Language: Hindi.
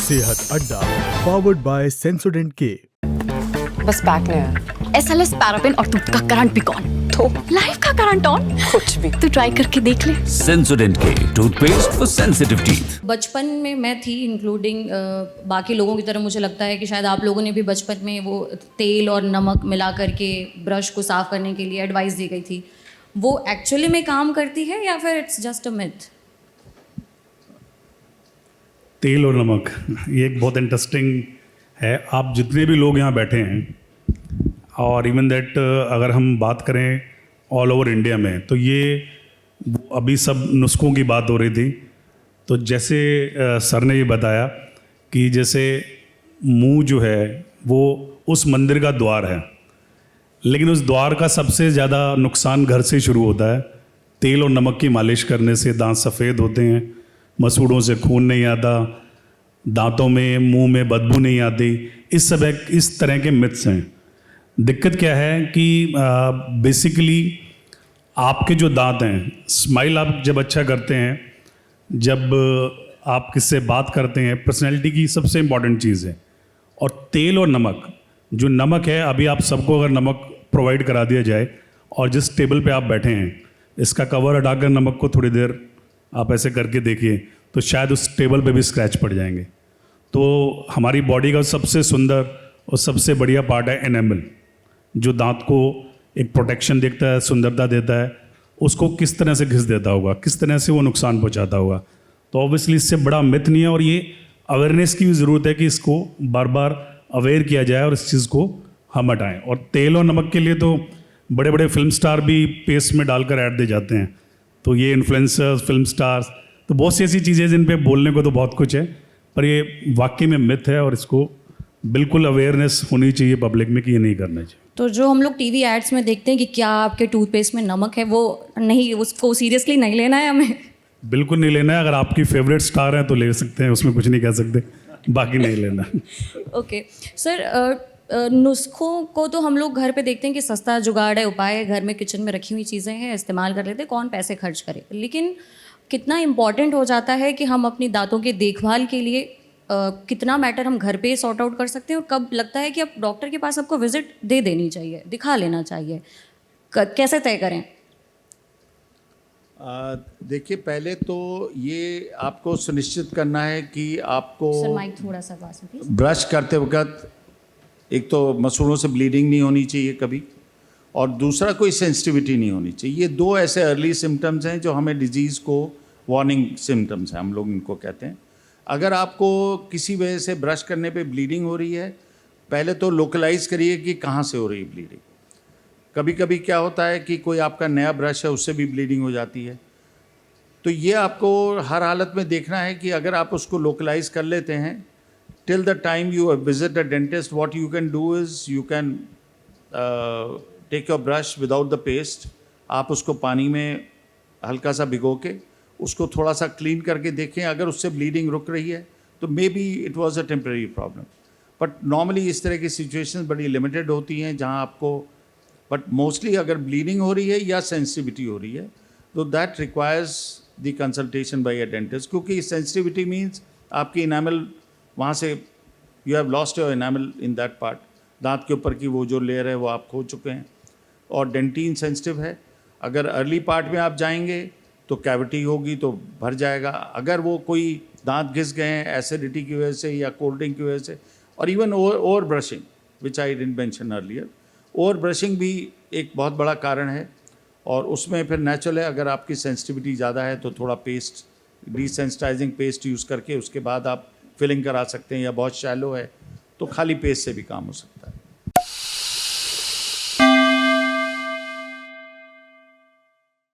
सेहत अड्डा पावर्ड बाय सेंसोडेंट के। बस पैक नहीं है। SLS पैराबेन और दूध का करंट भी कौन तो लाइफ का करंट ऑन कुछ भी तो ट्राई करके देख ले। सेंसोडेंट के टूथपेस्ट फॉर सेंसिटिव टीथ। बचपन में मैं थी इंक्लूडिंग बाकी लोगों की तरह मुझे लगता है कि शायद आप लोगों ने भी बचपन में वो तेल और नमक मिला करके ब्रश को साफ़ करने के लिए एडवाइस दी गई थी। वो एक्चुअली में काम करती है या फिर इट्स जस्ट अ मिथ? तेल और नमक ये एक बहुत इंटरेस्टिंग है। आप जितने भी लोग यहाँ बैठे हैं और इवन दैट अगर हम बात करें ऑल ओवर इंडिया में, तो ये अभी सब नुस्खों की बात हो रही थी। तो जैसे सर ने ये बताया कि जैसे मुंह जो है वो उस मंदिर का द्वार है, लेकिन उस द्वार का सबसे ज़्यादा नुकसान घर से शुरू होता है। तेल और नमक की मालिश करने से दांत सफ़ेद होते हैं, मसूड़ों से खून नहीं आता, दांतों में मुंह में बदबू नहीं आती। इस तरह के मिथ्स हैं। दिक्कत क्या है कि बेसिकली आपके जो दांत हैं, स्माइल आप जब अच्छा करते हैं, जब आप किससे बात करते हैं, पर्सनैलिटी की सबसे इम्पॉर्टेंट चीज़ है। और तेल और नमक, जो नमक है, अभी आप सबको अगर नमक प्रोवाइड करा दिया जाए और जिस टेबल पे आप बैठे हैं इसका कवर हटाकर नमक को थोड़ी देर आप ऐसे करके देखिए तो शायद उस टेबल पे भी स्क्रैच पड़ जाएंगे। तो हमारी बॉडी का सबसे सुंदर और सबसे बढ़िया पार्ट है एनेमल, जो दांत को एक प्रोटेक्शन देता है, सुंदरता देता है। उसको किस तरह से घिस देता होगा, किस तरह से वो नुकसान पहुंचाता होगा। तो ऑब्वियसली इससे बड़ा मिथ नहीं है, और ये अवेयरनेस की भी ज़रूरत है कि इसको बार बार अवेयर किया जाए और इस चीज़ को हम हटाएँ। और तेल और नमक के लिए तो बड़े बड़े फिल्म स्टार भी पेस्ट में डालकर ऐड दे जाते हैं। तो ये इन्फ्लुएंसर्स, फिल्म स्टार्स, तो बहुत सी ऐसी चीज़ें जिन पे बोलने को तो बहुत कुछ है, पर ये वाकई में मिथ है और इसको बिल्कुल अवेयरनेस होनी चाहिए पब्लिक में कि ये नहीं करना चाहिए। तो जो हम लोग टीवी एड्स में देखते हैं कि क्या आपके टूथपेस्ट में नमक है, वो नहीं, उसको सीरियसली नहीं लेना है हमें? बिल्कुल नहीं लेना है। अगर आपकी फेवरेट स्टार हैं तो ले सकते हैं, उसमें कुछ नहीं कह सकते, बाकी नहीं लेना। ओके सर, नुस्खों को तो हम लोग घर पे देखते हैं कि सस्ता जुगाड़ है, उपाय है, घर में किचन में रखी हुई चीज़ें हैं, इस्तेमाल कर लेते हैं, कौन पैसे खर्च करे। लेकिन कितना इम्पॉर्टेंट हो जाता है कि हम अपनी दांतों की देखभाल के लिए कितना मैटर हम घर पे सॉर्ट आउट कर सकते हैं, और कब लगता है कि अब डॉक्टर के पास आपको विजिट दे देनी चाहिए, दिखा लेना चाहिए, कैसे तय करें? देखिए, पहले तो ये आपको सुनिश्चित करना है कि आपको सर माइक थोड़ा सा पास में प्लीज। ब्रश करते वक्त एक तो मसूड़ों से ब्लीडिंग नहीं होनी चाहिए कभी, और दूसरा कोई सेंसिटिविटी नहीं होनी चाहिए। ये दो ऐसे अर्ली सिम्टम्स हैं जो हमें डिजीज़ को वार्निंग सिम्टम्स हैं, हम लोग इनको कहते हैं। अगर आपको किसी वजह से ब्रश करने पे ब्लीडिंग हो रही है, पहले तो लोकलाइज़ करिए कि कहाँ से हो रही है ब्लीडिंग। कभी कभी क्या होता है कि कोई आपका नया ब्रश है उससे भी ब्लीडिंग हो जाती है। तो ये आपको हर हालत में देखना है कि अगर आप उसको लोकलाइज़ कर लेते हैं, till the time you visit a dentist, what you can do is you can take your brush without the paste. आप उसको पानी में हल्का सा भिगो के उसको थोड़ा सा क्लीन करके देखें। अगर उससे ब्लीडिंग रुक रही है तो may be it was a temporary problem, but normally इस तरह की सिचुएशंस बड़ी लिमिटेड होती हैं जहां आपको, बट मोस्टली अगर ब्लीडिंग हो रही है या सेंसिटिविटी हो रही है तो that requires the consultation bye a dentist, क्योंकि सेंसिटिविटी मीन्स आपकी इनामल वहाँ से you have lost your enamel in that part. दांत के ऊपर की वो जो लेयर है वो आप खो चुके हैं। और डेंटिन सेंसिटिव है, अगर अर्ली पार्ट में आप जाएंगे तो कैविटी होगी तो भर जाएगा। अगर वो कोई दांत घिस गए हैं एसिडिटी की वजह से या कोल्ड ड्रिंक की वजह से, और even over brushing which I didn't mention earlier, over brushing भी एक बहुत बड़ा कारण है। और उसमें फिर नेचुरल है, अगर आपकी सेंसिटिविटी ज़्यादा है तो थोड़ा पेस्ट, डिसेंसिटाइजिंग पेस्ट यूज़ करके उसके बाद आप फिलिंग करा सकते हैं, या बहुत शैलो है तो खाली पेस्ट से भी काम हो सकता है।